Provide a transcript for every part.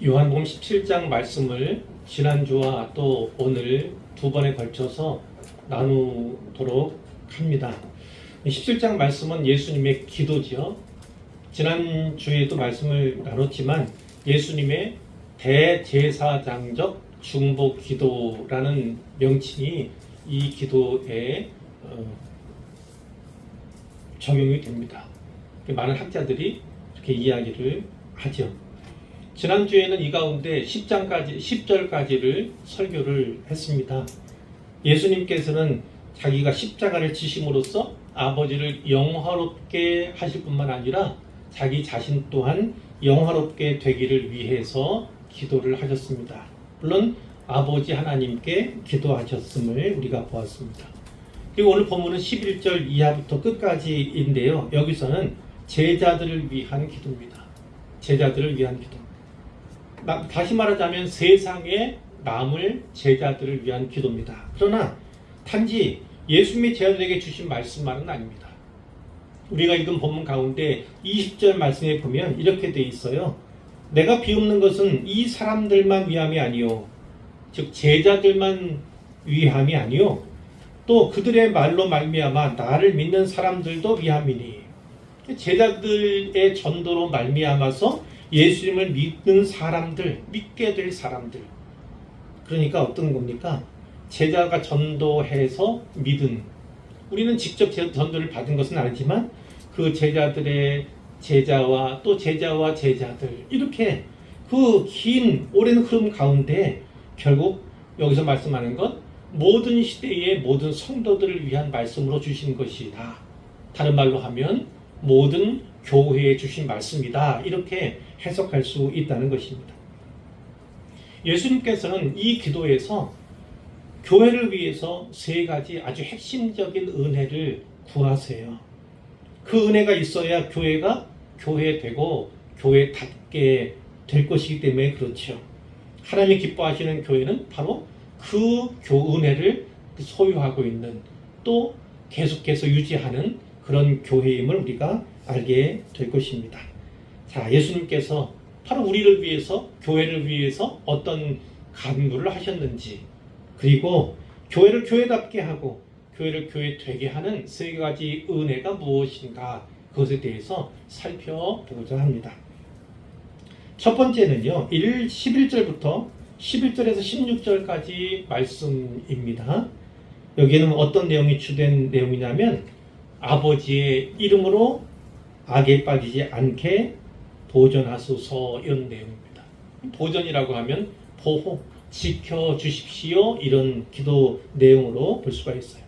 요한복음 17장 말씀을 지난주와 또 오늘 두 번에 걸쳐서 나누도록 합니다. 17장 말씀은 예수님의 기도지요. 지난주에도 말씀을 나눴지만 예수님의 대제사장적 중보 기도라는 명칭이 이 기도에 적용이 됩니다. 많은 학자들이 이렇게 이야기를 하죠. 지난주에는 이 가운데 10절까지를 설교를 했습니다. 예수님께서는 자기가 십자가를 지심으로써 아버지를 영화롭게 하실 뿐만 아니라 자기 자신 또한 영화롭게 되기를 위해서 기도를 하셨습니다. 물론 아버지 하나님께 기도하셨음을 우리가 보았습니다. 그리고 오늘 본문은 11절 이하부터 끝까지인데요. 여기서는 제자들을 위한 기도입니다. 제자들을 위한 기도. 다시 말하자면 세상에 남을 제자들을 위한 기도입니다. 그러나 단지 예수님의 제자들에게 주신 말씀만은 아닙니다. 우리가 읽은 본문 가운데 20절 말씀에 보면 이렇게 돼 있어요. 내가 비옵는 것은 이 사람들만 위함이 아니요, 즉 제자들만 위함이 아니요, 또 그들의 말로 말미암아 나를 믿는 사람들도 위함이니. 제자들의 전도로 말미암아서 예수님을 믿는 사람들, 믿게 될 사람들. 그러니까 어떤 겁니까? 제자가 전도해서 믿은, 우리는 직접 전도를 받은 것은 아니지만 그 제자들의 제자와 또 제자와 제자들, 이렇게 그 긴 오랜 흐름 가운데 결국 여기서 말씀하는 것, 모든 시대의 모든 성도들을 위한 말씀으로 주신 것이다. 다른 말로 하면 모든 교회에 주신 말씀이다. 이렇게 해석할 수 있다는 것입니다. 예수님께서는 이 기도에서 교회를 위해서 세 가지 아주 핵심적인 은혜를 구하세요. 그 은혜가 있어야 교회가 교회되고 교회답게 될 것이기 때문에 그렇죠. 하나님이 기뻐하시는 교회는 바로 그 은혜를 소유하고 있는, 또 계속해서 유지하는 그런 교회임을 우리가 알게 될 것입니다. 자, 예수님께서 바로 우리를 위해서, 교회를 위해서 어떤 간구를 하셨는지, 그리고 교회를 교회답게 하고 교회를 교회 되게 하는 세 가지 은혜가 무엇인가, 그것에 대해서 살펴보고자 합니다. 첫 번째는요, 11절부터 11절에서 16절까지 말씀입니다. 여기에는 어떤 내용이 주된 내용이냐면 아버지의 이름으로 악에 빠지지 않게 보존하소서, 이런 내용입니다. 보존이라고 하면 보호, 지켜주십시오, 이런 기도 내용으로 볼 수가 있어요.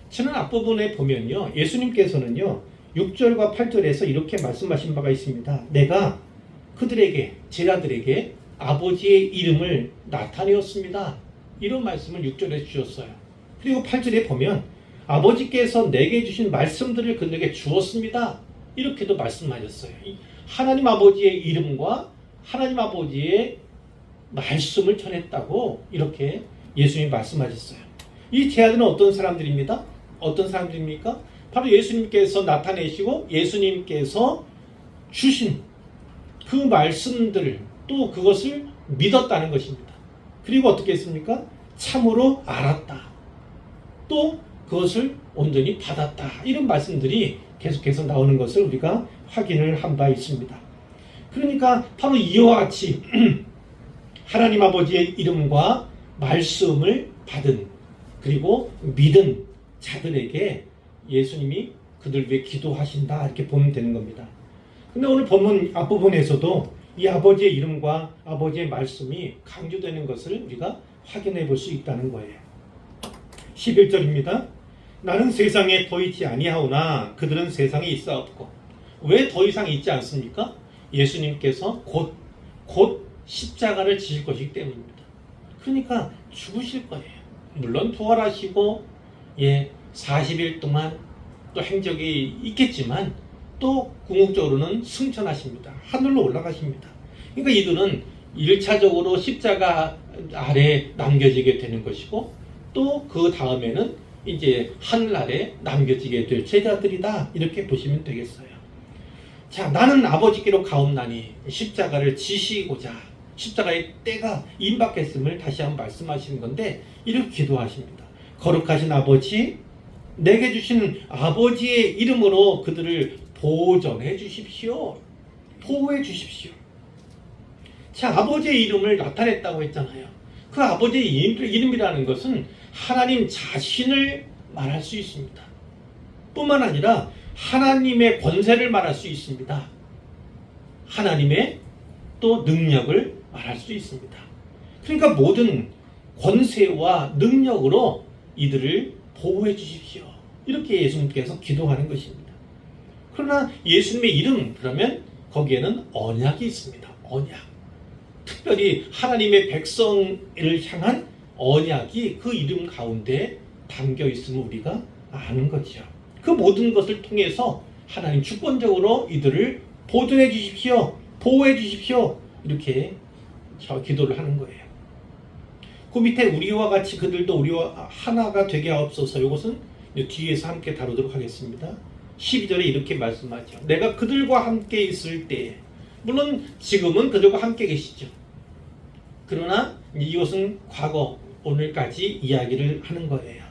지난 앞부분에 보면요, 예수님께서는요 6절과 8절에서 이렇게 말씀하신 바가 있습니다. 내가 그들에게, 제자들에게 아버지의 이름을 나타내었습니다. 이런 말씀을 6절에 주셨어요. 그리고 8절에 보면 아버지께서 내게 주신 말씀들을 그들에게 주었습니다. 이렇게도 말씀하셨어요. 하나님 아버지의 이름과 하나님 아버지의 말씀을 전했다고 이렇게 예수님이 말씀하셨어요. 이 제자들은 어떤 사람들입니다? 어떤 사람들입니까? 바로 예수님께서 나타내시고 예수님께서 주신 그 말씀들, 또 그것을 믿었다는 것입니다. 그리고 어떻게 했습니까? 참으로 알았다. 또 그것을 온전히 받았다. 이런 말씀들이 계속해서 나오는 것을 우리가 확인을 한 바 있습니다. 그러니까 바로 이와 같이 하나님 아버지의 이름과 말씀을 받은, 그리고 믿은 자들에게 예수님이 그들 위해 기도하신다, 이렇게 보면 되는 겁니다. 근데 오늘 본문 앞부분에서도 이 아버지의 이름과 아버지의 말씀이 강조되는 것을 우리가 확인해 볼 수 있다는 거예요. 11절입니다. 나는 세상에 더 있지 아니하오나 그들은 세상에 있어 없고. 왜 더 이상 있지 않습니까? 예수님께서 곧 십자가를 지실 것이기 때문입니다. 그러니까 죽으실 거예요. 물론 부활하시고 40일 동안 또 행적이 있겠지만 또 궁극적으로는 승천하십니다. 하늘로 올라가십니다. 그러니까 이들은 1차적으로 십자가 아래 남겨지게 되는 것이고, 또 그 다음에는 이제 하늘나라에 남겨지게 될 제자들이다, 이렇게 보시면 되겠어요. 자, 나는 아버지께로 가옵나니 십자가를 지시고자, 십자가의 때가 임박했음을 다시 한번 말씀하시는 건데 이렇게 기도하십니다. 거룩하신 아버지, 내게 주신 아버지의 이름으로 그들을 보존해 주십시오. 보호해 주십시오. 자, 아버지의 이름을 나타냈다고 했잖아요. 그 아버지의 이름이라는 것은 하나님 자신을 말할 수 있습니다. 뿐만 아니라 하나님의 권세를 말할 수 있습니다. 하나님의 또 능력을 말할 수 있습니다. 그러니까 모든 권세와 능력으로 이들을 보호해 주십시오. 이렇게 예수님께서 기도하는 것입니다. 그러나 예수님의 이름, 그러면 거기에는 언약이 있습니다. 언약. 특별히 하나님의 백성을 향한 언약이 그 이름 가운데 담겨 있음을 우리가 아는 거죠. 그 모든 것을 통해서 하나님 주권적으로 이들을 보존해 주십시오. 보호해 주십시오. 이렇게 기도를 하는 거예요. 그 밑에 우리와 같이 그들도 우리와 하나가 되게 하옵소서. 이것은 뒤에서 함께 다루도록 하겠습니다. 12절에 이렇게 말씀하죠. 내가 그들과 함께 있을 때, 물론 지금은 그들과 함께 계시죠. 그러나 이것은 과거, 오늘까지 이야기를 하는 거예요.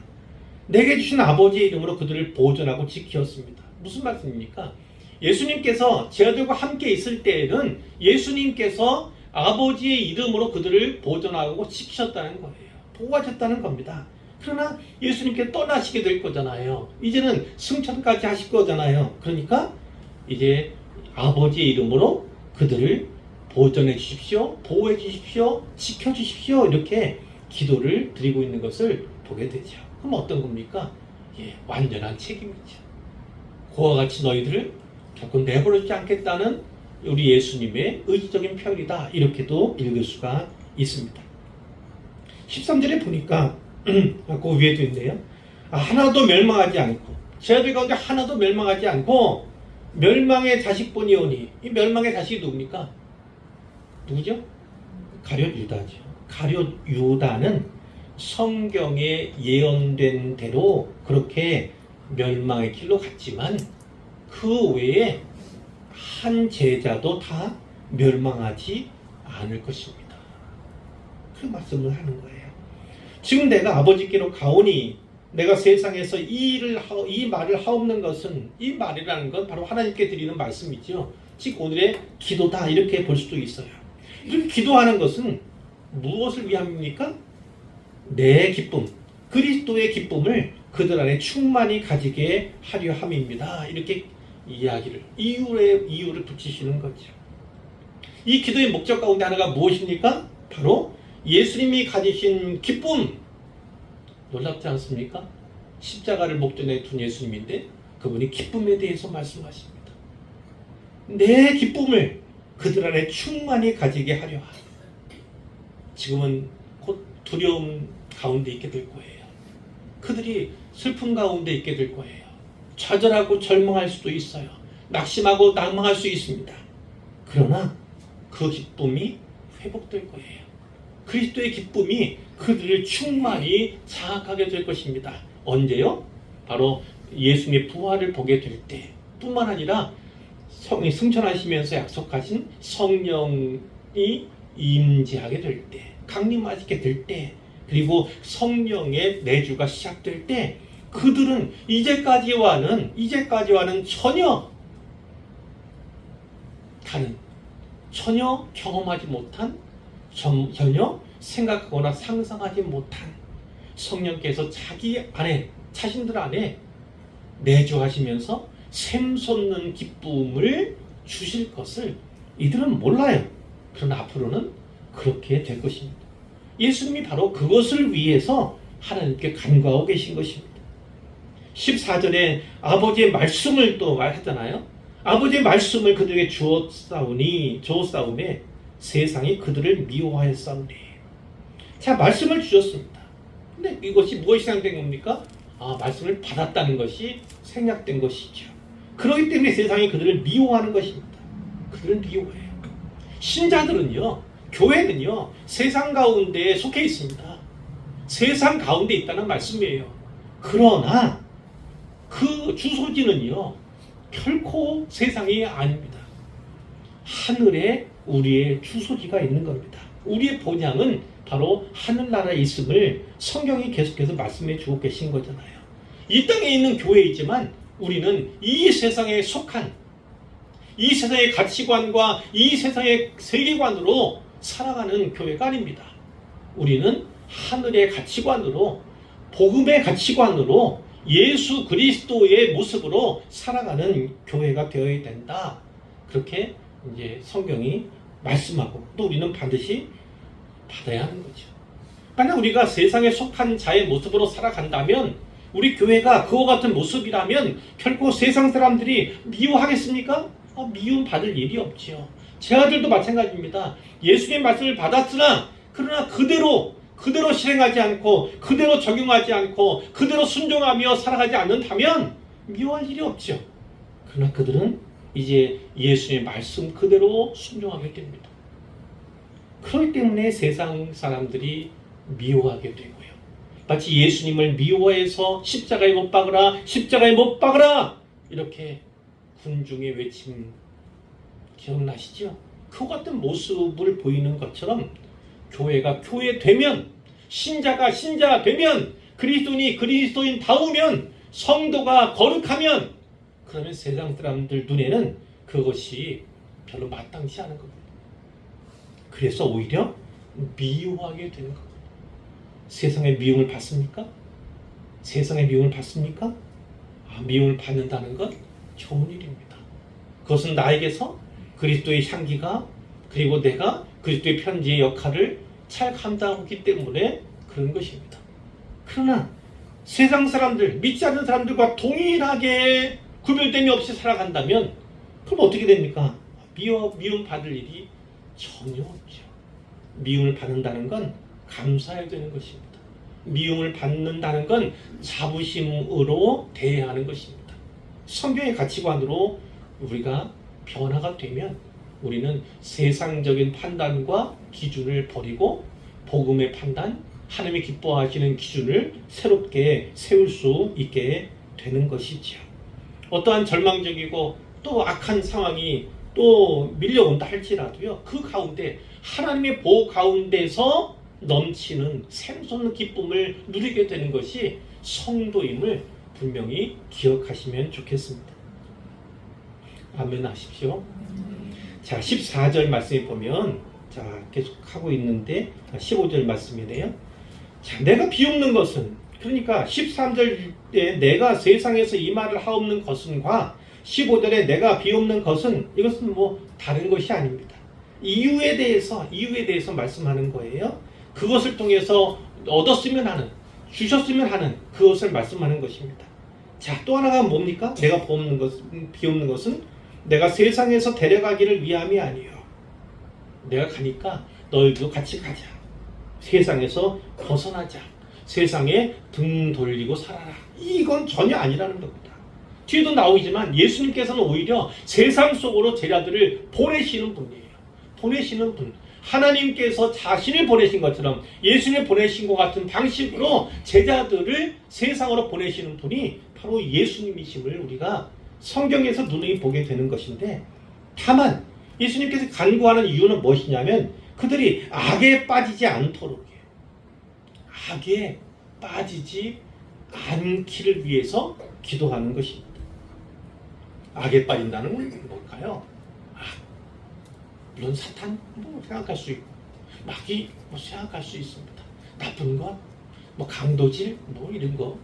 내게 주신 아버지의 이름으로 그들을 보존하고 지켰습니다. 무슨 말씀입니까? 예수님께서 제자들과 함께 있을 때에는 예수님께서 아버지의 이름으로 그들을 보존하고 지키셨다는 거예요. 보호하셨다는 겁니다. 그러나 예수님께 떠나시게 될 거잖아요. 이제는 승천까지 하실 거잖아요. 그러니까 이제 아버지의 이름으로 그들을 보존해 주십시오. 보호해 주십시오. 지켜 주십시오. 이렇게 기도를 드리고 있는 것을 보게 되죠. 그럼 어떤 겁니까? 완전한 책임이죠. 그와 같이 너희들을 결코 내버려두지 않겠다는 우리 예수님의 의지적인 표현이다. 이렇게도 읽을 수가 있습니다. 13절에 보니까 그 위에도 있네요. 하나도 멸망하지 않고, 제자들 가운데 하나도 멸망하지 않고 멸망의 자식뿐이오니, 이 멸망의 자식이 누굽니까? 누구죠? 가룟 유다죠. 가룟 유다는 성경에 예언된 대로 그렇게 멸망의 길로 갔지만 그 외에 한 제자도 다 멸망하지 않을 것입니다. 그 말씀을 하는 거예요. 지금 내가 아버지께로 가오니 내가 세상에서 이 말을 하옵는 것은, 이 말이라는 건 바로 하나님께 드리는 말씀이죠. 즉 오늘의 기도다, 이렇게 볼 수도 있어요. 이렇게 기도하는 것은 무엇을 위함입니까? 내 기쁨, 그리스도의 기쁨을 그들 안에 충만히 가지게 하려 함입니다. 이렇게 이야기를, 이유를 붙이시는 거죠. 이 기도의 목적 가운데 하나가 무엇입니까? 바로 예수님이 가지신 기쁨. 놀랍지 않습니까? 십자가를 목전에 둔 예수님인데 그분이 기쁨에 대해서 말씀하십니다. 내 기쁨을 그들 안에 충만히 가지게 하려 함. 지금은 곧 두려움 가운데 있게 될 거예요. 그들이 슬픔 가운데 있게 될 거예요. 좌절하고 절망할 수도 있어요. 낙심하고 낭망할 수 있습니다. 그러나 그 기쁨이 회복될 거예요. 그리스도의 기쁨이 그들을 충만히 장악하게 될 것입니다. 언제요? 바로 예수님의 부활을 보게 될 때, 뿐만 아니라 성이 승천하시면서 약속하신 성령이 임재하게 될 때, 강림하시게 될 때, 그리고 성령의 내주가 시작될 때 그들은 이제까지와는 전혀 다른, 전혀 경험하지 못한, 전혀 생각하거나 상상하지 못한 성령께서 자신들 안에 내주하시면서 샘솟는 기쁨을 주실 것을 이들은 몰라요. 그러나 앞으로는 그렇게 될 것입니다. 예수님이 바로 그것을 위해서 하나님께 간구하고 계신 것입니다. 14절에 아버지의 말씀을 또 말하잖아요. 아버지의 말씀을 그들에게 주었사오매 세상이 그들을 미워하였사오니. 자, 말씀을 주셨습니다. 근데 이것이 무엇이 생각된 겁니까? 말씀을 받았다는 것이 생략된 것이죠. 그렇기 때문에 세상이 그들을 미워하는 것입니다. 그들은 미워해요. 신자들은요, 교회는요, 세상 가운데 속해 있습니다. 세상 가운데 있다는 말씀이에요. 그러나 그 주소지는요, 결코 세상이 아닙니다. 하늘의 우리의 주소지가 있는 겁니다. 우리의 본향은 바로 하늘나라에 있음을 성경이 계속해서 말씀해 주고 계신 거잖아요. 이 땅에 있는 교회이지만 우리는 이 세상에 속한 이 세상의 가치관과 이 세상의 세계관으로 살아가는 교회가 아닙니다. 우리는 하늘의 가치관으로 복음의 가치관으로 예수 그리스도의 모습으로 살아가는 교회가 되어야 된다. 그렇게 이제 성경이 말씀하고 또 우리는 반드시 받아야 하는 거죠. 만약 우리가 세상에 속한 자의 모습으로 살아간다면 우리 교회가 그와 같은 모습이라면 결코 세상 사람들이 미워하겠습니까? 미움 받을 일이 없지요. 제 아들도 마찬가지입니다. 예수님의 말씀을 받았으나 그러나 그대로 실행하지 않고 그대로 적용하지 않고 그대로 순종하며 살아가지 않는다면 미워할 일이 없죠. 그러나 그들은 이제 예수님의 말씀 그대로 순종하게 됩니다. 그렇기 때문에 세상 사람들이 미워하게 되고요. 마치 예수님을 미워해서 십자가에 못 박으라, 십자가에 못 박으라 이렇게 군중의 외침 기억나시죠? 그 같은 모습을 보이는 것처럼 교회가 교회되면 신자가 신자 되면 그리스도인이 그리스도인 다우면 성도가 거룩하면 그러면 세상 사람들 눈에는 그것이 별로 마땅치 않은 겁니다. 그래서 오히려 미워하게 되는 겁니다. 세상의 미움을 받습니까? 세상의 미움을 받습니까? 미움을 받는다는 건 좋은 일입니다. 그것은 나에게서 그리스도의 향기가 그리고 내가 그리스도의 편지의 역할을 잘 감당하기 때문에 그런 것입니다. 그러나 세상 사람들, 믿지 않는 사람들과 동일하게 구별됨이 없이 살아간다면 그럼 어떻게 됩니까? 미움 받을 일이 전혀 없죠. 미움을 받는다는 건 감사해야 되는 것입니다. 미움을 받는다는 건 자부심으로 대해야 하는 것입니다. 성경의 가치관으로 우리가 변화가 되면 우리는 세상적인 판단과 기준을 버리고 복음의 판단, 하나님이 기뻐하시는 기준을 새롭게 세울 수 있게 되는 것이지요. 어떠한 절망적이고 또 악한 상황이 또 밀려온다 할지라도요, 그 가운데 하나님의 보호 가운데서 넘치는 샘솟는 기쁨을 누리게 되는 것이 성도임을 분명히 기억하시면 좋겠습니다. 아멘 하십시오. 자, 14절 말씀에 보면 계속 하고 있는데 15절 말씀이네요. 자, 내가 비옵는 것은, 그러니까 13절에 내가 세상에서 이 말을 하옵는 것은과 15절에 내가 비옵는 것은, 이것은 다른 것이 아닙니다. 이유에 대해서 말씀하는 거예요. 그것을 통해서 얻었으면 하는, 주셨으면 하는 그것을 말씀하는 것입니다. 자, 또 하나가 뭡니까? 내가 비옵는 것은 내가 세상에서 데려가기를 위함이 아니요. 내가 가니까 너희도 같이 가자. 세상에서 벗어나자. 세상에 등 돌리고 살아라. 이건 전혀 아니라는 겁니다. 뒤에도 나오지만 예수님께서는 오히려 세상 속으로 제자들을 보내시는 분이에요. 보내시는 분. 하나님께서 자신을 보내신 것처럼 예수님을 보내신 것 같은 방식으로 제자들을 세상으로 보내시는 분이 바로 예수님이심을 우리가 성경에서 눈이 보게 되는 것인데, 다만 예수님께서 간구하는 이유는 무엇이냐면 그들이 악에 빠지지 않도록, 악에 빠지지 않기를 위해서 기도하는 것입니다. 악에 빠진다는 건 뭘까요? 물론 사탄 생각할 수 있고 마귀 생각할 수 있습니다. 나쁜 것, 강도질 이런 거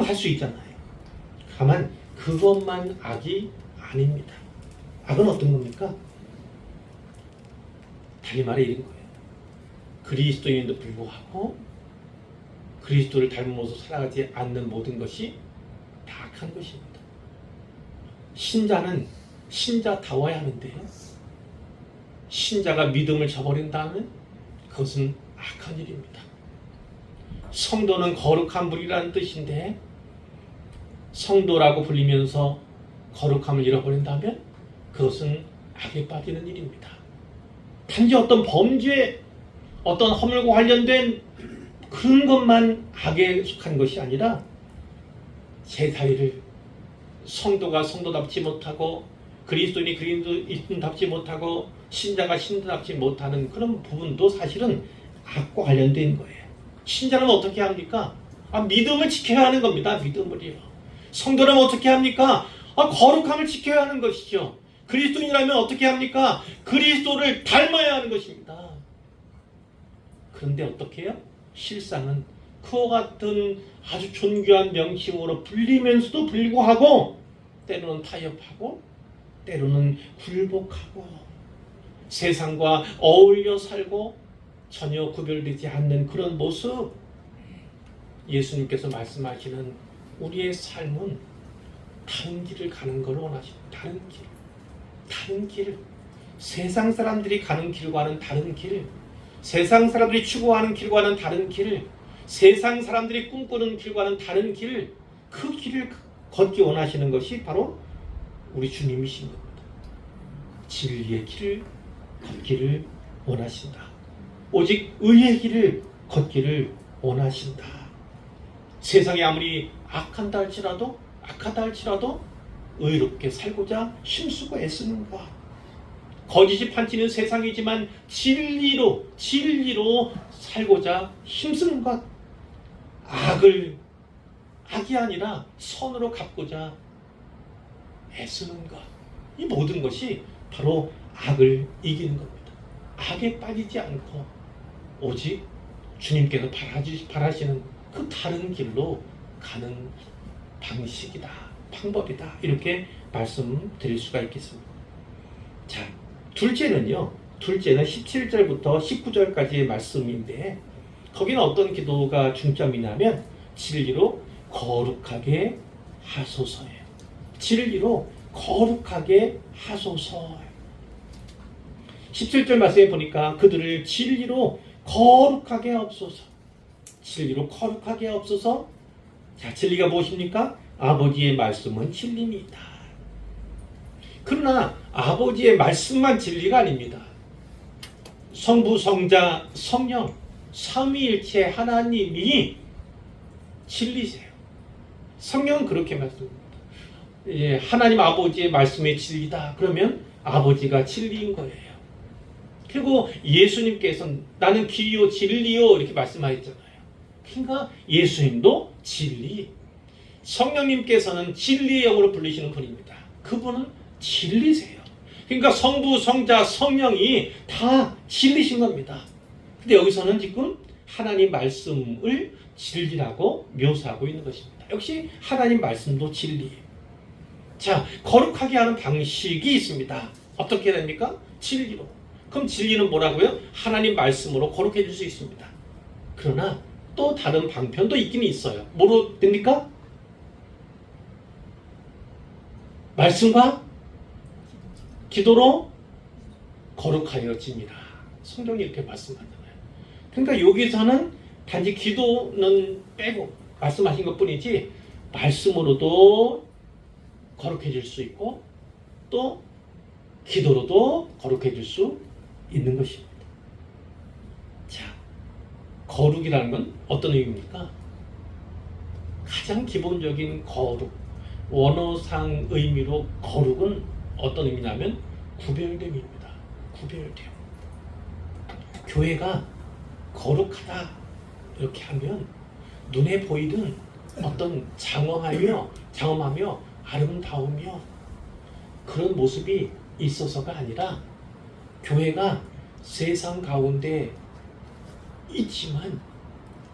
할 수 있잖아요. 다만 그것만 악이 아닙니다. 악은 어떤 겁니까? 다시 말해 이런 거예요. 그리스도인도 불구하고 그리스도를 닮으면서 살아가지 않는 모든 것이 다 악한 것입니다. 신자는 신자다워야 하는데요, 신자가 믿음을 저버린다면 그것은 악한 일입니다. 성도는 거룩한 무리라는 뜻인데 성도라고 불리면서 거룩함을 잃어버린다면 그것은 악에 빠지는 일입니다. 단지 어떤 범죄, 어떤 허물과 관련된 그런 것만 악에 속한 것이 아니라 제 사이를 성도가 성도답지 못하고 그리스도인이 그리스도인답지 못하고 신자가 신앙하지 못하는 그런 부분도 사실은 악과 관련된 거예요. 신자는 어떻게 합니까? 믿음을 지켜야 하는 겁니다. 믿음을요. 성도라면 어떻게 합니까? 거룩함을 지켜야 하는 것이죠. 그리스도인이라면 어떻게 합니까? 그리스도를 닮아야 하는 것입니다. 그런데 어떻게 해요? 실상은 그와 같은 아주 존귀한 명칭으로 불리면서도 불구하고 때로는 타협하고 때로는 굴복하고 세상과 어울려 살고 전혀 구별되지 않는 그런 모습. 예수님께서 말씀하시는 우리의 삶은 다른 길을 가는 걸 원하십니다. 다른 길. 세상 사람들이 가는 길과는 다른 길, 세상 사람들이 추구하는 길과는 다른 길, 세상 사람들이 꿈꾸는 길과는 다른 길, 그 길을 걷기 원하시는 것이 바로 우리 주님이신 겁니다. 진리의 길을 걷기를 원하신다. 오직 의의 길을 걷기를 원하신다. 세상이 아무리 악하다 할지라도 의롭게 살고자 힘쓰고 애쓰는 것. 거짓이 판치는 세상이지만 진리로 살고자 힘쓰는 것. 악이 아니라 선으로 갚고자 애쓰는 것. 이 모든 것이 바로 악을 이기는 겁니다. 악에 빠지지 않고 오직 주님께서 바라시는 그 다른 길로 가는 방식이다, 방법이다, 이렇게 말씀드릴 수가 있겠습니다. 자, 둘째는 17절부터 19절까지의 말씀인데, 거기는 어떤 기도가 중점이냐면 진리로 거룩하게 하소서예요. 진리로 거룩하게 하소서. 17절 말씀에 보니까 그들을 진리로 거룩하게 하옵소서. 진리로 거룩하게 하옵소서. 자, 진리가 무엇입니까? 아버지의 말씀은 진리입니다. 그러나 아버지의 말씀만 진리가 아닙니다. 성부, 성자, 성령, 삼위일체 하나님이 진리세요. 성령은 그렇게 말씀합니다. 하나님 아버지의 말씀이 진리다. 그러면 아버지가 진리인 거예요. 그리고 예수님께서는 나는 길이요 진리요 이렇게 말씀하셨잖아요. 그러니까 예수님도 진리, 성령님께서는 진리의 영으로 불리시는 분입니다. 그분은 진리세요. 그러니까 성부, 성자, 성령이 다 진리신 겁니다. 근데 여기서는 지금 하나님 말씀을 진리라고 묘사하고 있는 것입니다. 역시 하나님 말씀도 진리예요. 자, 거룩하게 하는 방식이 있습니다. 어떻게 됩니까? 진리로. 그럼 진리는 뭐라고요? 하나님 말씀으로 거룩해질 수 있습니다. 그러나 또 다른 방편도 있긴 있어요. 뭐로 됩니까? 말씀과 기도로 거룩하여집니다. 성경이 이렇게 말씀하잖아요. 그러니까 여기서는 단지 기도는 빼고 말씀하신 것뿐이지 말씀으로도 거룩해질 수 있고 또 기도로도 거룩해질 수 있는 것입니다. 자, 거룩이라는 건 어떤 의미입니까? 가장 기본적인 거룩, 원어상 의미로 거룩은 어떤 의미냐면 구별됨입니다. 구별됨. 교회가 거룩하다 이렇게 하면 눈에 보이는 어떤 장엄하며 아름다우며 그런 모습이 있어서가 아니라 교회가 세상 가운데 있지만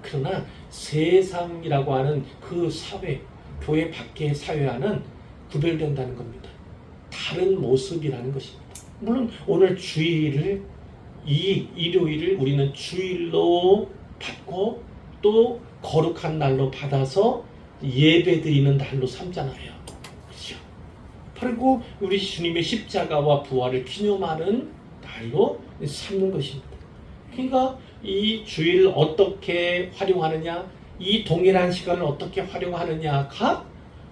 그러나 세상이라고 하는 그 사회, 교회 밖의 사회와는 구별된다는 겁니다. 다른 모습이라는 것입니다. 물론 오늘 주일을 이 일요일을 우리는 주일로 받고 또 거룩한 날로 받아서 예배드리는 날로 삼잖아요. 그렇죠? 그리고 우리 주님의 십자가와 부활을 기념하는 날로 삼는 것입니다. 그러니까 이 주일을 어떻게 활용하느냐, 이 동일한 시간을 어떻게 활용하느냐가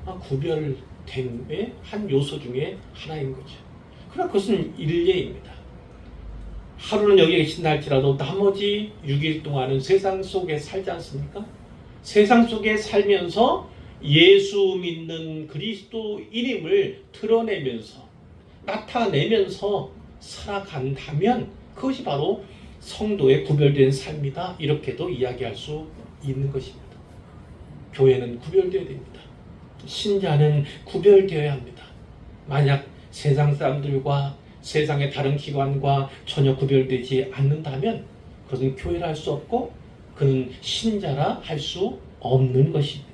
구별됨의 한 요소 중에 하나인 거죠. 그러나 그것은 일례입니다. 하루는 여기 계신다 할지라도 나머지 6일 동안은 세상 속에 살지 않습니까? 세상 속에 살면서 예수 믿는 그리스도인임을 드러내면서 나타내면서 살아간다면 그것이 바로 성도의 구별된 삶이다. 이렇게도 이야기할 수 있는 것입니다. 교회는 구별되어야 됩니다. 신자는 구별되어야 합니다. 만약 세상 사람들과 세상의 다른 기관과 전혀 구별되지 않는다면 그것은 교회라 할 수 없고 그는 신자라 할 수 없는 것입니다.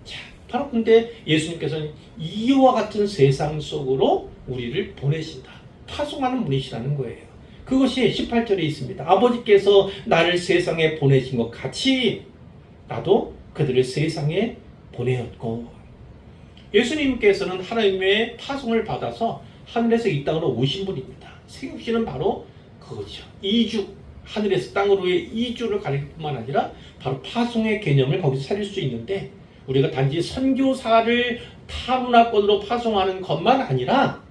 자, 바로 근데 예수님께서는 이와 같은 세상 속으로 우리를 보내신다. 파송하는 분이시라는 거예요. 그것이 18절에 있습니다. 아버지께서 나를 세상에 보내신 것 같이 나도 그들을 세상에 보내었고, 예수님께서는 하나님의 파송을 받아서 하늘에서 이 땅으로 오신 분입니다. 세우시는 바로 그거죠. 이주, 하늘에서 땅으로의 이주를 가릴 뿐만 아니라 바로 파송의 개념을 거기서 살릴 수 있는데, 우리가 단지 선교사를 타문화권으로 파송하는 것만 아니라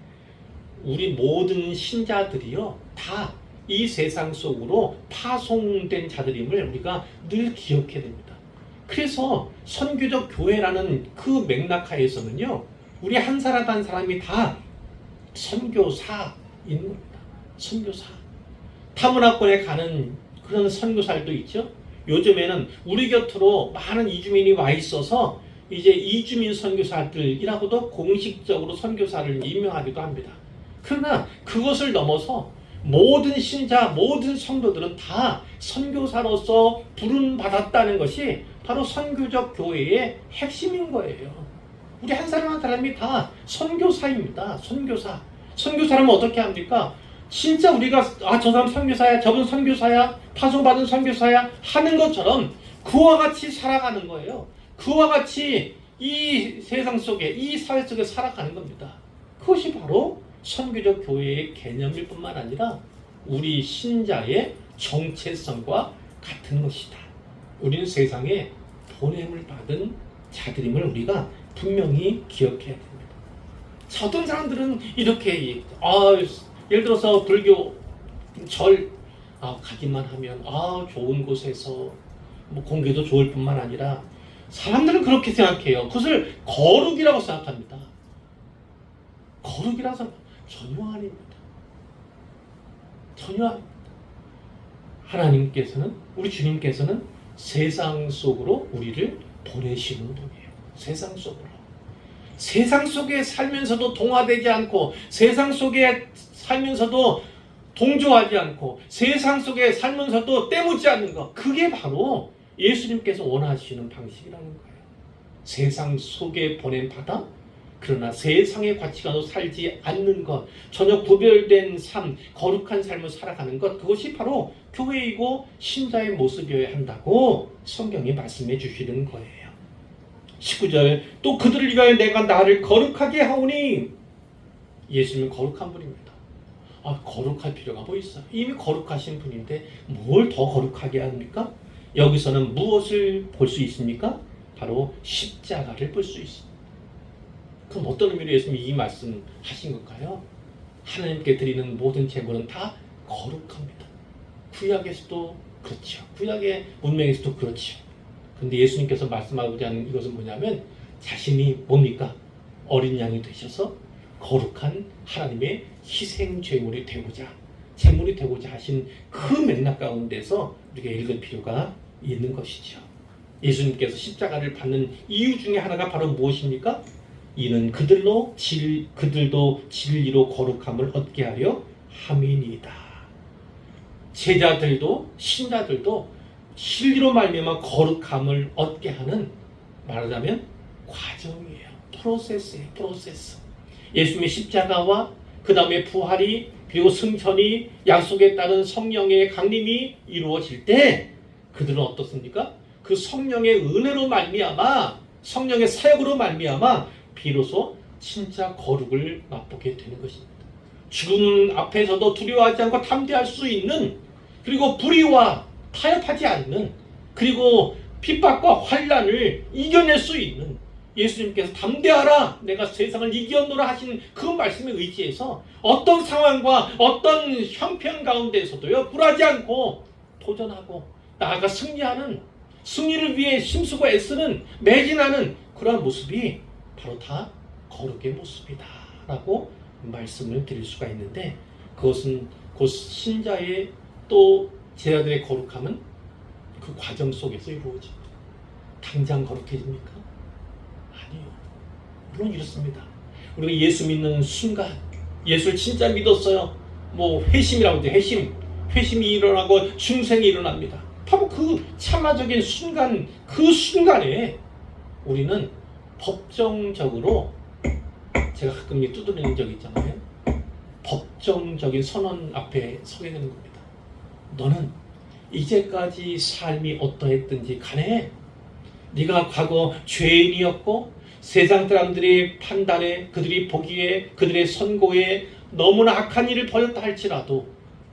우리 모든 신자들이요 다 이 세상 속으로 파송된 자들임을 우리가 늘 기억해야 됩니다. 그래서 선교적 교회라는 그 맥락하에서는요 우리 한 사람 한 사람이 다 선교사인 겁니다. 선교사. 타문화권에 가는 그런 선교사들도 있죠. 요즘에는 우리 곁으로 많은 이주민이 와 있어서 이제 이주민 선교사들이라고도 공식적으로 선교사를 임명하기도 합니다. 그러나 그것을 넘어서 모든 신자, 모든 성도들은 다 선교사로서 부름받았다는 것이 바로 선교적 교회의 핵심인 거예요. 우리 한 사람 한 사람이 다 선교사입니다. 선교사. 선교사라면 어떻게 합니까? 진짜 우리가 저 사람 선교사야, 저분 선교사야, 파송받은 선교사야 하는 것처럼 그와 같이 살아가는 거예요. 그와 같이 이 세상 속에, 이 사회 속에 살아가는 겁니다. 그것이 바로 선교적 교회의 개념일 뿐만 아니라 우리 신자의 정체성과 같은 것이다. 우리는 세상에 보냄을 받은 자들임을 우리가 분명히 기억해야 됩니다. 자, 어떤 사람들은 이렇게 예를 들어서 불교 절 가기만 하면 좋은 곳에서 뭐 공기도 좋을 뿐만 아니라 사람들은 그렇게 생각해요. 그것을 거룩이라고 생각합니다. 거룩이라고 생각합니다. 전혀 아닙니다. 전혀 아닙니다. 하나님께서는, 우리 주님께서는 세상 속으로 우리를 보내시는 분이에요. 세상 속으로. 세상 속에 살면서도 동화되지 않고, 세상 속에 살면서도 동조하지 않고, 세상 속에 살면서도 때묻지 않는 것, 그게 바로 예수님께서 원하시는 방식이라는 거예요. 세상 속에 보냄받아 그러나 세상의 가치관으로 살지 않는 것, 전혀 구별된 삶, 거룩한 삶을 살아가는 것, 그것이 바로 교회이고 신자의 모습이어야 한다고 성경이 말씀해 주시는 거예요. 19절, 또 그들을 위하여 내가 나를 거룩하게 하오니, 예수님은 거룩한 분입니다. 거룩할 필요가 뭐 있어요? 이미 거룩하신 분인데 뭘 더 거룩하게 합니까? 여기서는 무엇을 볼 수 있습니까? 바로 십자가를 볼 수 있습니다. 그럼 어떤 의미로 예수님이 이 말씀 하신 걸까요? 하나님께 드리는 모든 제물은 다 거룩합니다. 구약에서도 그렇죠. 구약의 문명에서도 그렇죠. 근데 예수님께서 말씀하고자 하는 이것은 뭐냐면 자신이 뭡니까? 어린 양이 되셔서 거룩한 하나님의 희생 제물이 되고자, 제물이 되고자 하신 그 맥락 가운데서 우리가 읽을 필요가 있는 것이죠. 예수님께서 십자가를 받는 이유 중에 하나가 바로 무엇입니까? 이는 그들도 진리로 거룩함을 얻게 하려 함이니이다. 제자들도 신자들도 진리로 말미암아 거룩함을 얻게 하는, 말하자면 과정이에요. 프로세스예요. 프로세스. 예수님의 십자가와 그 다음에 부활이, 그리고 승천이, 약속에 따른 성령의 강림이 이루어질 때 그들은 어떻습니까? 그 성령의 은혜로 말미암아, 성령의 사역으로 말미암아 비로소 진짜 거룩을 맛보게 되는 것입니다. 죽음 앞에서도 두려워하지 않고 담대할 수 있는, 그리고 불의와 타협하지 않는, 그리고 핍박과 환난을 이겨낼 수 있는, 예수님께서 담대하라 내가 세상을 이겨노라 하신 그 말씀에 의지해서 어떤 상황과 어떤 형편 가운데서도요 굴하지 않고 도전하고 나아가 승리하는, 승리를 위해 힘쓰고 애쓰는, 매진하는 그러한 모습이 바로 다 거룩의 모습이다 라고 말씀을 드릴 수가 있는데, 그것은 곧 신자의 또 제자들의 거룩함은 그 과정 속에서 이루어집니다. 당장 거룩해집니까? 아니요. 물론 이렇습니다. 우리가 예수 믿는 순간, 예수를 진짜 믿었어요. 뭐 회심이라고 하죠. 회심이 일어나고 중생이 일어납니다. 바로 그 참화적인 순간, 그 순간에 우리는 법정적으로, 제가 가끔 두드리는 적이 있잖아요. 법정적인 선언 앞에 서게 되는 겁니다. 너는 이제까지 삶이 어떠했든지 간에 네가 과거 죄인이었고 세상 사람들의 판단에, 그들이 보기에, 그들의 선고에 너무나 악한 일을 벌였다 할지라도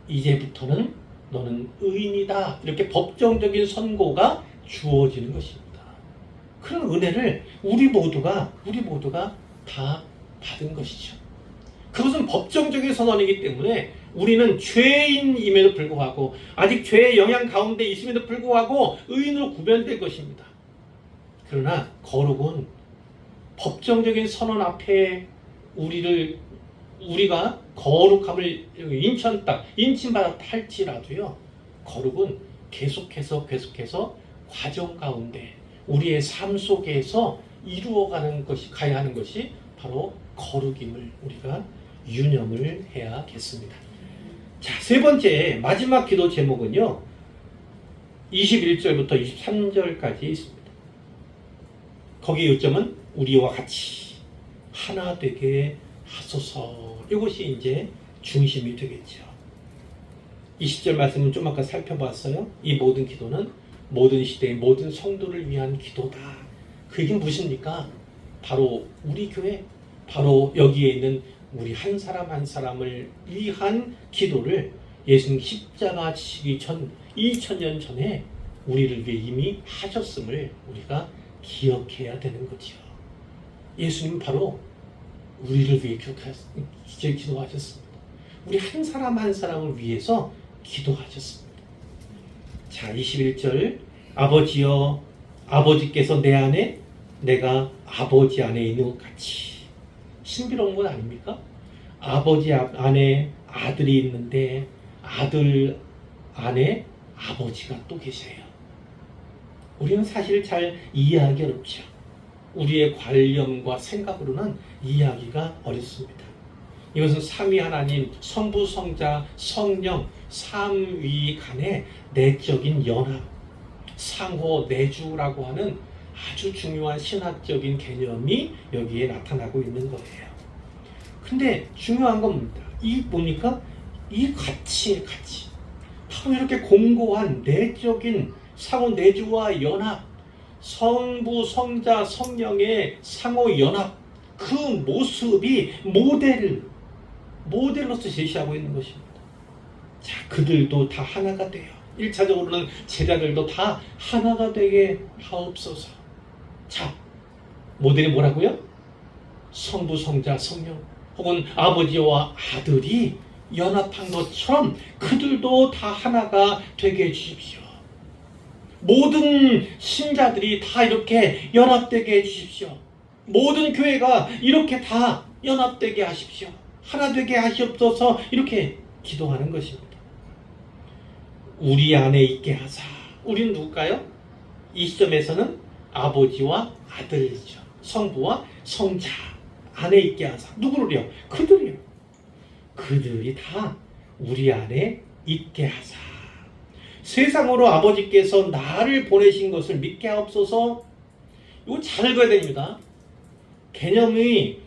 이제부터는 너는 의인이다. 이렇게 법정적인 선고가 주어지는 것입니다. 그런 은혜를 우리 모두가 다 받은 것이죠. 그것은 법정적인 선언이기 때문에 우리는 죄인임에도 불구하고, 아직 죄의 영향 가운데 있음에도 불구하고 의인으로 구별된 것입니다. 그러나 거룩은 법정적인 선언 앞에 우리가 거룩함을 인침받았다 할지라도요, 거룩은 계속해서 과정 가운데 우리의 삶 속에서 이루어가는 것이, 가야 하는 것이 바로 거룩임을 우리가 유념을 해야겠습니다. 자, 세 번째 마지막 기도 제목은요, 21절부터 23절까지 있습니다. 거기 요점은 우리와 같이 하나 되게 하소서. 이것이 이제 중심이 되겠죠. 20절 말씀은 좀 아까 살펴봤어요. 이 모든 기도는 모든 시대의 모든 성도를 위한 기도다. 그게 무엇입니까? 바로 우리 교회, 바로 여기에 있는 우리 한 사람 한 사람을 위한 기도를 예수님 십자가 지시기 전 2000년 전에 우리를 위해 이미 하셨음을 우리가 기억해야 되는 거죠. 예수님은 바로 우리를 위해 기도하셨습니다. 우리 한 사람 한 사람을 위해서 기도하셨습니다. 자, 21절 아버지여, 아버지께서 내 안에, 내가 아버지 안에 있는 것 같이. 신비로운 건 아닙니까? 아버지 안에 아들이 있는데 아들 안에 아버지가 또 계세요. 우리는 사실 잘 이해하기 어렵죠. 우리의 관념과 생각으로는 이해하기가 어렵습니다. 이것은 삼위 하나님, 성부, 성자, 성령, 삼위 간의 내적인 연합, 상호 내주라고 하는 아주 중요한 신학적인 개념이 여기에 나타나고 있는 거예요. 근데 중요한 건 뭡니까? 이 뭡니까? 이 같이 바로 이렇게 공고한 내적인 상호 내주와 연합, 성부, 성자, 성령의 상호 연합, 그 모습이 모델로서 제시하고 있는 것입니다. 자, 그들도 다 하나가 돼요. 1차적으로는 제자들도 다 하나가 되게 하옵소서. 자, 모델이 뭐라고요? 성부, 성자, 성령, 혹은 아버지와 아들이 연합한 것처럼 그들도 다 하나가 되게 해주십시오. 모든 신자들이 다 이렇게 연합되게 해주십시오. 모든 교회가 이렇게 다 연합되게 하십시오. 하나 되게 하시옵소서. 이렇게 기도하는 것입니다. 우리 안에 있게 하사. 우리는 누굴까요? 이 시점에서는 아버지와 아들이죠. 성부와 성자 안에 있게 하사. 누구를요? 그들이요. 그들이 다 우리 안에 있게 하사. 세상으로 아버지께서 나를 보내신 것을 믿게 하옵소서. 이거 잘 읽어야 됩니다. 개념이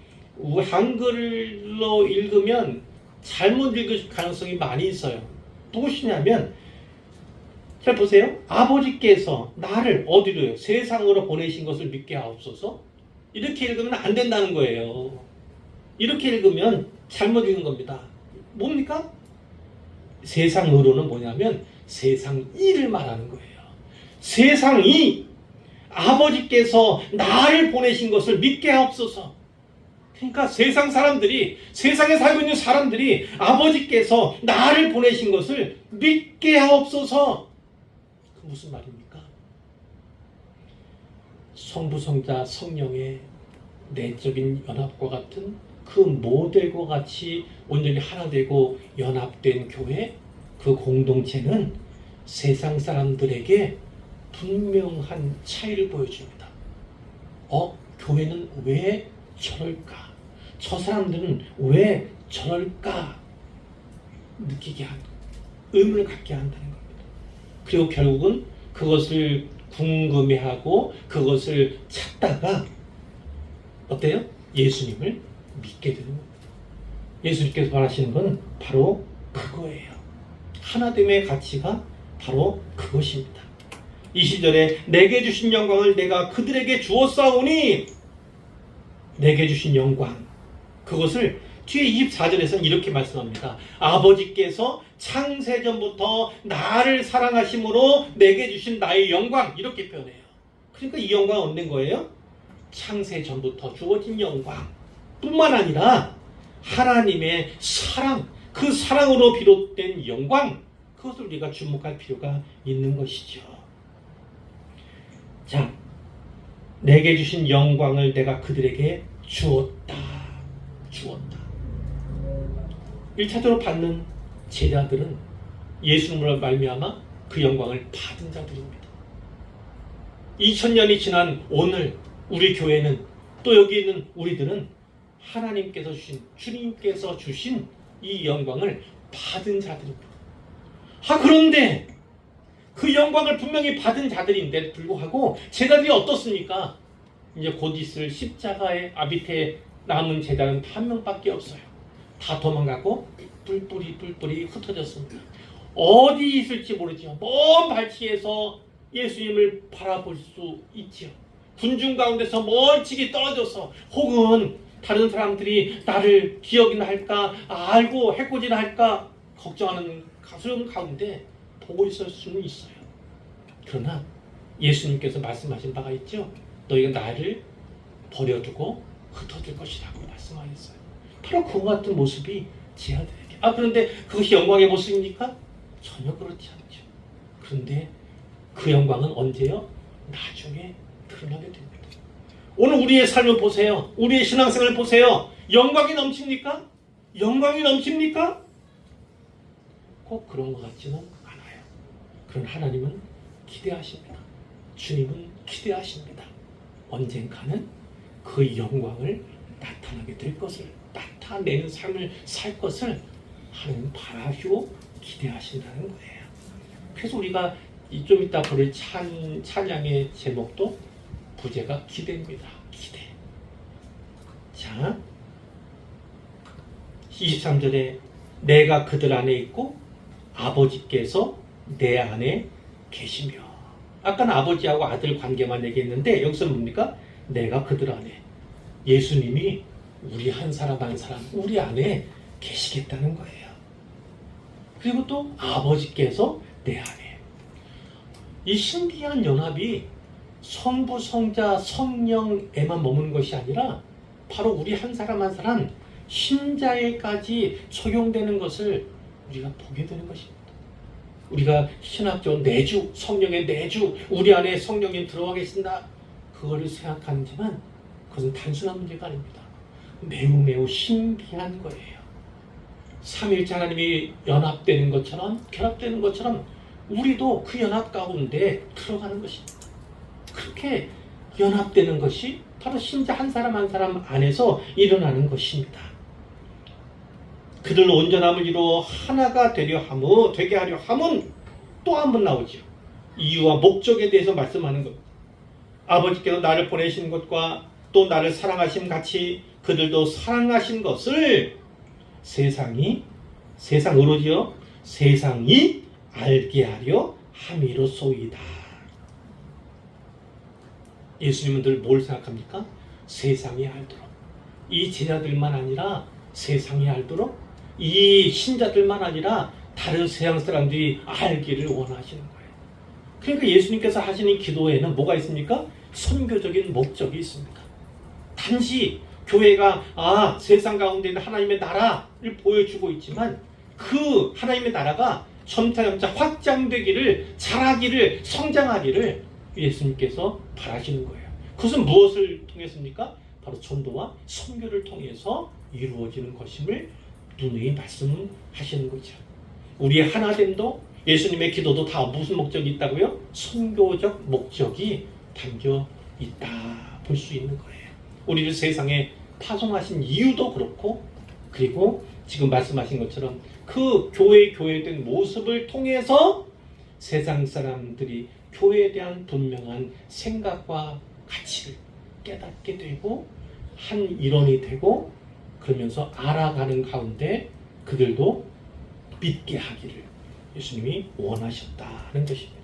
한글로 읽으면 잘못 읽을 가능성이 많이 있어요. 무엇이냐면, 잘 보세요. 아버지께서 나를 어디로요? 세상으로 보내신 것을 믿게 하옵소서. 이렇게 읽으면 안 된다는 거예요. 이렇게 읽으면 잘못 읽은 겁니다. 뭡니까? 세상으로는 뭐냐면 세상 이를 말하는 거예요. 세상 이, 아버지께서 나를 보내신 것을 믿게 하옵소서. 그러니까 세상 사람들이, 세상에 살고 있는 사람들이 아버지께서 나를 보내신 것을 믿게 하옵소서. 그 무슨 말입니까? 성부, 성자, 성령의 내적인 연합과 같은 그 모델과 같이 온전히 하나 되고 연합된 교회, 그 공동체는 세상 사람들에게 분명한 차이를 보여줍니다. 교회는 왜 저럴까? 저 사람들은 왜 저럴까? 느끼게 하는, 의문을 갖게 한다는 겁니다. 그리고 결국은 그것을 궁금해하고 그것을 찾다가 어때요? 예수님을 믿게 되는 겁니다. 예수님께서 말하시는 건 바로 그거예요. 하나됨의 가치가 바로 그것입니다. 이 시절에 내게 주신 영광을 내가 그들에게 주었사오니, 내게 주신 영광, 그것을 뒤에 24절에서는 이렇게 말씀합니다. 아버지께서 창세전부터 나를 사랑하심으로 내게 주신 나의 영광, 이렇게 표현해요. 그러니까 이 영광은 얻는 거예요? 창세전부터 주어진 영광 뿐만 아니라 하나님의 사랑, 그 사랑으로 비롯된 영광, 그것을 우리가 주목할 필요가 있는 것이죠. 자, 내게 주신 영광을 내가 그들에게 주었다. 1차적으로 받는 제자들은 예수님으로 말미암아 그 영광을 받은 자들입니다. 2000년이 지난 오늘 우리 교회는, 또 여기 있는 우리들은 하나님께서 주신, 주님께서 주신 이 영광을 받은 자들입니다. 그런데 그 영광을 분명히 받은 자들인데 불구하고 제자들이 어떻습니까? 이제 곧 있을 십자가의 밑에 남은 제자는 한 명밖에 없어요. 다 도망가고 뿔뿔이 흩어졌습니다. 어디 있을지 모르지만 먼 발치에서 예수님을 바라볼 수 있지요. 군중 가운데서 멀찍이 떨어져서, 혹은 다른 사람들이 나를 기억이나 할까, 알고 해코지나 할까 걱정하는 가슴 가운데 보고 있을 수는 있어요. 그러나 예수님께서 말씀하신 바가 있죠. 너희가 나를 버려두고 흩어질 것이라고 말씀하셨어요. 바로 그와 같은 모습이 제자들에게. 그런데 그것이 영광의 모습입니까? 전혀 그렇지 않죠. 그런데 그 영광은 언제요? 나중에 드러나게 됩니다. 오늘 우리의 삶을 보세요. 우리의 신앙생활을 보세요. 영광이 넘칩니까? 영광이 넘칩니까? 꼭 그런 것 같지는 않아요. 그런 하나님은 기대하십니다. 주님은 기대하십니다. 언젠가는 그 영광을 나타나게 될 것을, 나타내는 삶을 살 것을 하나님 바라시고 기대하신다는 거예요. 그래서 우리가 좀 이따 부를 찬양의 제목도 부제가 기대입니다. 기대. 자, 23절에 내가 그들 안에 있고 아버지께서 내 안에 계시며. 아까는 아버지하고 아들 관계만 얘기했는데 여기서 뭡니까? 내가 그들 안에. 예수님이 우리 한 사람 한 사람 우리 안에 계시겠다는 거예요. 그리고 또 아버지께서 내 안에. 이 신비한 연합이 성부, 성자, 성령에만 머무는 것이 아니라 바로 우리 한 사람 한 사람 신자에까지 적용되는 것을 우리가 보게 되는 것입니다. 우리가 신학적으로 내주, 성령의 내주, 우리 안에 성령이 들어와 계신다, 그거를 생각하지만 그것은 단순한 문제가 아닙니다. 매우 신비한 거예요. 삼위일체 하나님이 연합되는 것처럼, 결합되는 것처럼 우리도 그 연합 가운데 들어가는 것입니다. 그렇게 연합되는 것이 바로 신자 한 사람 한 사람 안에서 일어나는 것입니다. 그들로 온전함을 이루어 하나가 되게 하려 함은 또 한 번 나오죠. 이유와 목적에 대해서 말씀하는 겁니다. 아버지께서 나를 보내신 것과 또 나를 사랑하심 같이 그들도 사랑하신 것을 세상이 알게 하려 함이로소이다. 예수님은 늘 뭘 생각합니까? 세상이 알도록. 이 제자들만 아니라 세상이 알도록, 이 신자들만 아니라 다른 세상 사람들이 알기를 원하시는 거예요. 그러니까 예수님께서 하시는 기도에는 뭐가 있습니까? 선교적인 목적이 있습니다. 단지 교회가 세상 가운데 있는 하나님의 나라를 보여주고 있지만 그 하나님의 나라가 점차 확장되기를, 자라기를, 성장하기를 예수님께서 바라시는 거예요. 그것은 무엇을 통해서입니까? 바로 전도와 선교를 통해서 이루어지는 것임을 누누이 말씀하시는 거죠. 우리의 하나됨도 예수님의 기도도 다 무슨 목적이 있다고요? 선교적 목적이 담겨 있다 볼 수 있는 거예요. 우리를 세상에 파송하신 이유도 그렇고, 그리고 지금 말씀하신 것처럼 그 교회된 모습을 통해서 세상 사람들이 교회에 대한 분명한 생각과 가치를 깨닫게 되고 한 일원이 되고, 그러면서 알아가는 가운데 그들도 믿게 하기를 예수님이 원하셨다는 것입니다.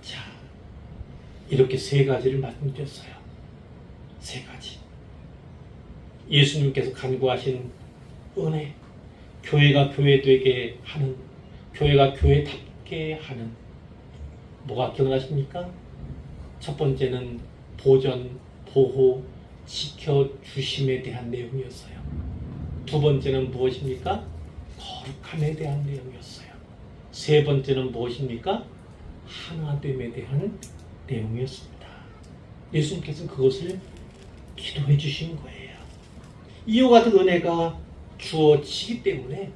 자, 이렇게 세 가지를 말씀드렸어요. 세 가지. 예수님께서 간구하신 은혜, 교회가 교회되게 하는, 교회가 교회답게 하는, 뭐가 기억나십니까? 첫 번째는 보전, 보호, 지켜주심에 대한 내용이었어요. 두 번째는 무엇입니까? 거룩함에 대한 내용이었어요. 세 번째는 무엇입니까? 하나됨에 대한 내용이었습니다. 예수님께서는 그것을 기도해 주신 거예요. 이와 같은 은혜가 주어지기 때문에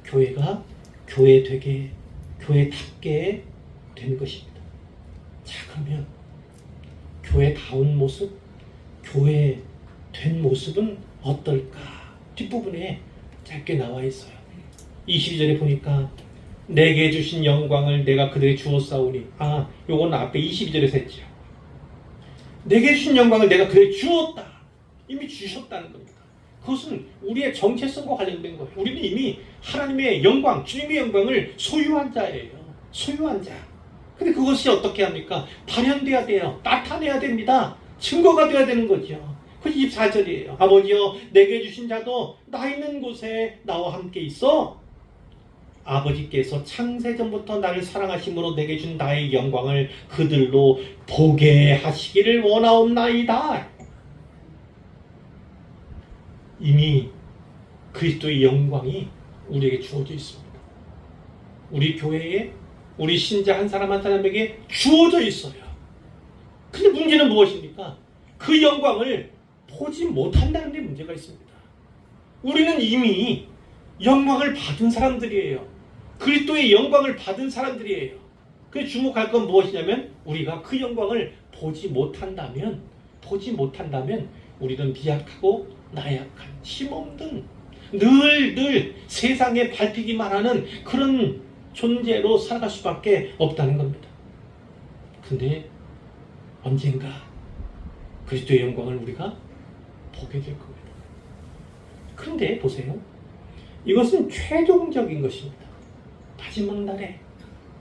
교회가 교회되게, 교회답게 된 것입니다. 자, 그러면 교회다운 모습, 교회된 모습은 어떨까? 뒷부분에 짧게 나와 있어요. 22절에 보니까 내게 주신 영광을 내가 그들에게 주었사오니, 요건 앞에 22절에서 했죠. 내게 주신 영광을 내가 그들에게 주었다. 이미 주셨다는 겁니다. 그것은 우리의 정체성과 관련된 거예요. 우리는 이미 하나님의 영광, 주님의 영광을 소유한 자예요. 소유한 자. 근데 그것이 어떻게 합니까? 발현돼야 돼요. 나타내야 됩니다. 증거가 되어야 되는 거죠. 그 24절이에요. 아버지여, 내게 주신 자도 나 있는 곳에 나와 함께 있어. 아버지께서 창세전부터 나를 사랑하심으로 내게 준 나의 영광을 그들로 보게 하시기를 원하옵나이다. 이미 그리스도의 영광이 우리에게 주어져 있습니다. 우리 교회에, 우리 신자 한 사람 한 사람에게 주어져 있어요. 근데 문제는 무엇입니까? 그 영광을 보지 못한다는 데 문제가 있습니다. 우리는 이미 영광을 받은 사람들이에요. 그리스도의 영광을 받은 사람들이에요. 그 주목할 건 무엇이냐면, 우리가 그 영광을 보지 못한다면 우리는 미약하고 나약한, 힘없는, 늘 세상에 밟히기만 하는 그런 존재로 살아갈 수밖에 없다는 겁니다. 근데 언젠가 그리스도의 영광을 우리가 보게 될 겁니다. 그런데 보세요. 이것은 최종적인 것입니다. 마지막 날에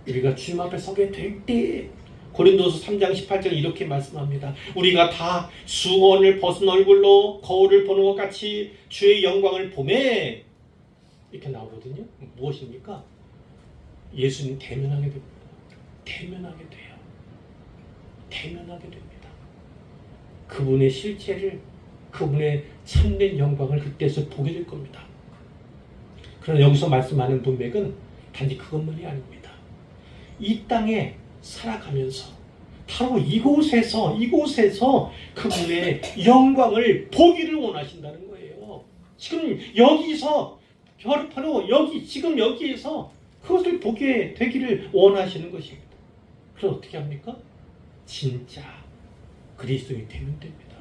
우리가 주님 앞에 서게 될 때, 고린도서 3장 18절 이렇게 말씀합니다. 우리가 다 수건을 벗은 얼굴로 거울을 보는 것 같이 주의 영광을 보매, 이렇게 나오거든요. 무엇입니까? 예수님 대면하게 됩니다. 대면하게 돼요. 대면하게 됩니다. 그분의 실체를, 그분의 참된 영광을 그때서 보게 될 겁니다. 그러나 여기서 말씀하는 문맥은 단지 그것만이 아닙니다. 이 땅에 살아가면서 바로 이곳에서 그분의 영광을 보기를 원하신다는 거예요. 지금 여기서, 바로 여기, 지금 여기에서 그것을 보게 되기를 원하시는 것입니다. 그럼 어떻게 합니까? 진짜 그리스도인이 되면 됩니다.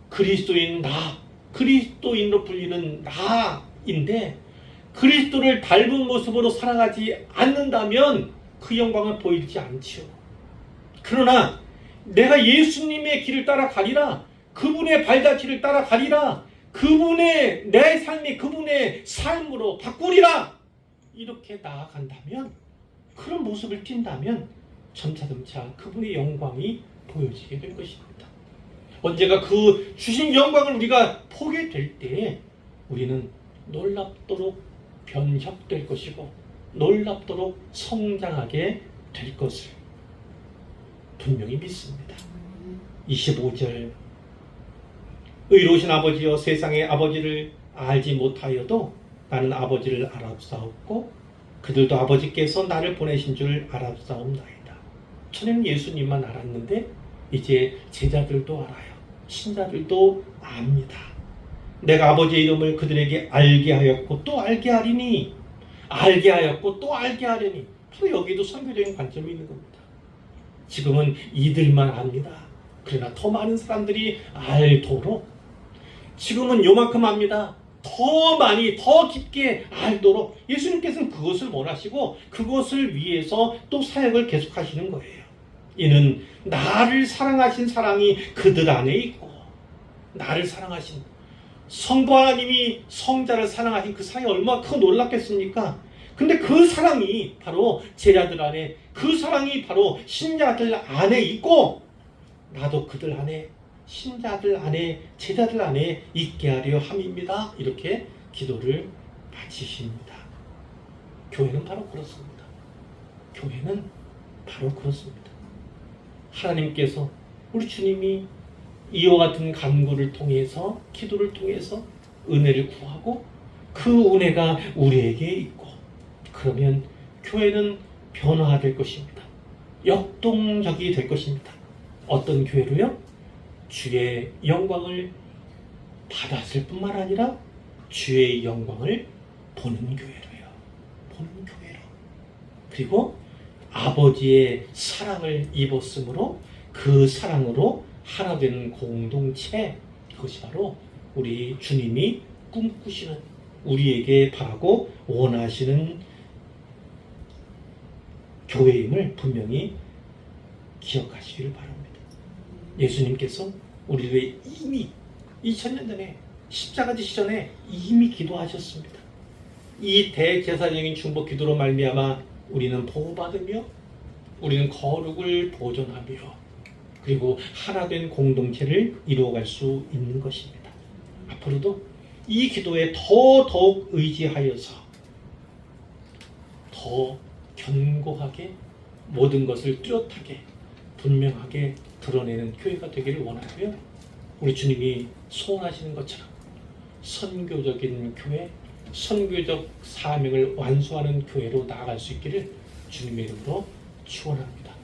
그리스도인 나, 그리스도인으로 불리는 나인데 그리스도를 닮은 모습으로 살아가지 않는다면 그 영광을 보이지 않죠. 그러나 내가 예수님의 길을 따라가리라, 그분의 발자취를 따라가리라, 그분의 내 삶이 그분의 삶으로 바꾸리라, 이렇게 나아간다면, 그런 모습을 띈다면 점차점차 그분의 영광이 보여지게 될 것입니다. 언제가 그 주신 영광을 우리가 보게 될 때 우리는 놀랍도록 변혁될 것이고 놀랍도록 성장하게 될 것을 분명히 믿습니다. 25절, 의로우신 아버지여, 세상의 아버지를 알지 못하여도 나는 아버지를 알았사옵고 그들도 아버지께서 나를 보내신 줄 알았사옵나이다. 전에는 예수님만 알았는데 이제 제자들도 알아요. 신자들도 압니다. 내가 아버지의 이름을 그들에게 알게 하였고 또 알게 하리니, 알게 하였고 또 알게 하려니. 바로 여기도 선교적인 관점이 있는 겁니다. 지금은 이들만 압니다. 그러나 더 많은 사람들이 알도록, 지금은 요만큼 압니다. 더 많이, 더 깊게 알도록 예수님께서는 그것을 원하시고 그것을 위해서 또 사역을 계속하시는 거예요. 이는 나를 사랑하신 사랑이 그들 안에 있고, 나를 사랑하신 성부 하나님이 성자를 사랑하신 그 사랑이 얼마나 크고 놀랍겠습니까? 근데 그 사랑이 바로 제자들 안에, 그 사랑이 바로 신자들 안에 있고, 나도 그들 안에, 신자들 안에, 제자들 안에 있게 하려 함입니다. 이렇게 기도를 바치십니다. 교회는 바로 그렇습니다. 교회는 바로 그렇습니다. 하나님께서, 우리 주님이 이와 같은 간구를 통해서, 기도를 통해서 은혜를 구하고 그 은혜가 우리에게 있고, 그러면 교회는 변화될 것입니다. 역동적이 될 것입니다. 어떤 교회로요? 주의 영광을 받았을 뿐만 아니라 주의 영광을 보는 교회로요. 보는 교회로. 그리고 아버지의 사랑을 입었으므로 그 사랑으로 하나 되는 공동체, 그것이 바로 우리 주님이 꿈꾸시는, 우리에게 바라고 원하시는 교회임을 분명히 기억하시기를 바랍니다. 예수님께서 우리를 이미 2000년 전에 십자가 지시 전에 이미 기도하셨습니다. 이 대제사장인 중보 기도로 말미암아 우리는 보호받으며 우리는 거룩을 보존하며 그리고 하나 된 공동체를 이루어갈 수 있는 것입니다. 앞으로도 이 기도에 더더욱 의지하여서 더 견고하게 모든 것을 뚜렷하게 분명하게 드러내는 교회가 되기를 원하고요. 우리 주님이 소원하시는 것처럼 선교적인 교회, 선교적 사명을 완수하는 교회로 나아갈 수 있기를 주님의 이름으로 축원합니다.